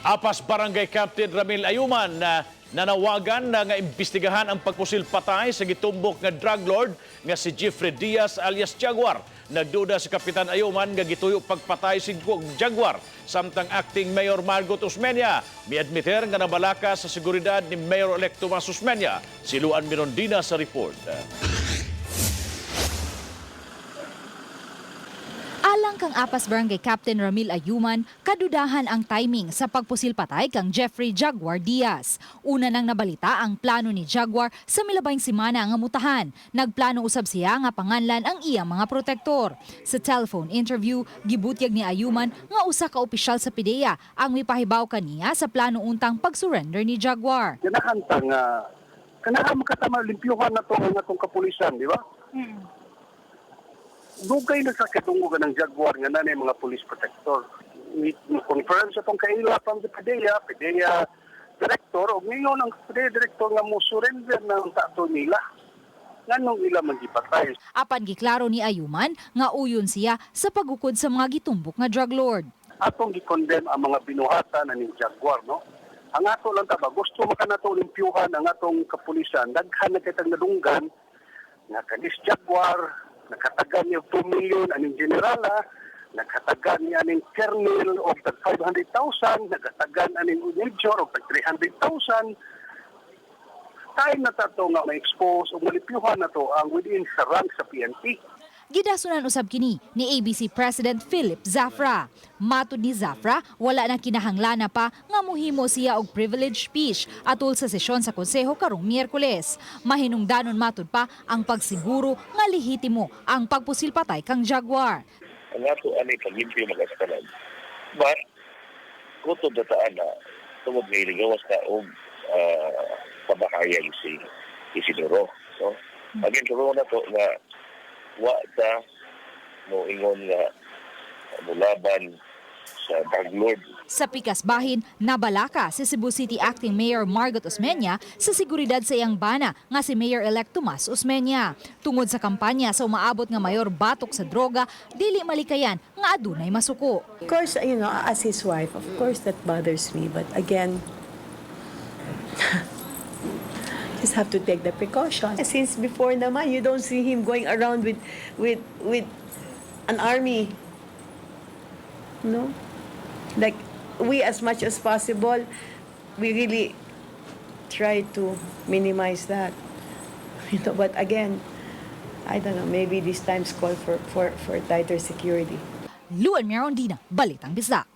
Apas Barangay Captain Ramil Ayuman na nanawagan na nga imbestigahan ang pagpusil patay sa gitumbok nga drug lord nga si Jeffrey Diaz alias Jaguar. Nagduda si Kapitan Ayuman nga gituyo pagpatay si Jaguar samtang acting Mayor Margot Osmeña miadmiter nga nabalaka sa seguridad ni Mayor-elect Tomas Osmeña. Si Luan Mirondina sa report. Alang kang Apas Barangay Captain Ramil Ayuman, kadudahan ang timing sa pagpusil patay kang Jeffrey Jaguar Diaz. Una nang nabalita ang plano ni Jaguar sa milabayng simana nga mutahan. Nagplano usab siya nga panganlan ang iyang mga protektor. Sa telephone interview, gibutyag ni Ayuman nga usa ka opisyal sa PIDEA ang mipahibaw kaniya sa plano untang pag-surrender ni Jaguar. Kinahanglan nga kanahan makatama limpyuhan na itong kapulisan, di ba? Dugay na sa katungugan ng Jaguar nga na mga police protector. Confirm sa itong kaila from the PIDEA director, o ngayon ang PIDEA director nga mo surrender ng tato nila. Nganong ila magipatay. Apan giklaro ni Ayuman nga uyon siya sa pagukod sa mga gitumbok nga drug lord. Atong gi-condemn ang mga binuhatan na ni Jaguar, no? Ang ato lang taba, gusto makanato limpyuhan ang atong kapulisan. Daghan na kitang nadunggan nga kanis Jaguar, nakatagan niya 2 million aning generala, nakatagan niya aning colonel of 500,000, nakatagan aning major of 300,000. Time na tato nga ma-expose o malipyuhan na to ang within sa rank sa PNP. Gidasunan usab kini ni ABC President Philip Zafra. Matud ni Zafra, wala na kinahanglana pa nga mohimo siya og privilege speech atol sa sesyon sa konseho karong Miyerkules. Mahinungdanon matud pa ang pagsiguro nga lehitimo ang pagpusil patay kang Jaguar. Ang ato ani paglimpyo magastanan. But kutob dataan na tungod nga iligawas na og pabahayag si Isidoro. So, again, karoon na to nga wa ta mo ingon nga mulaban sa drug lord. Sa pikas bahin, nabalaka si Cebu City Acting Mayor Margot Osmeña sa seguridad sa iyang bana nga si Mayor-elect Tomas Osmeña. Tungod sa kampanya sa umaabot nga mayor batok sa droga, dili malikayan nga adunay masuko. Of course, as his wife, of course that bothers me. But again, just have to take the precaution. Since before naman, you don't see him going around with an army. No? Like, we as much as possible, we really try to minimize that. But again, I don't know, maybe these times call for tighter security. Luan Mirondina, Balitang Bisdak.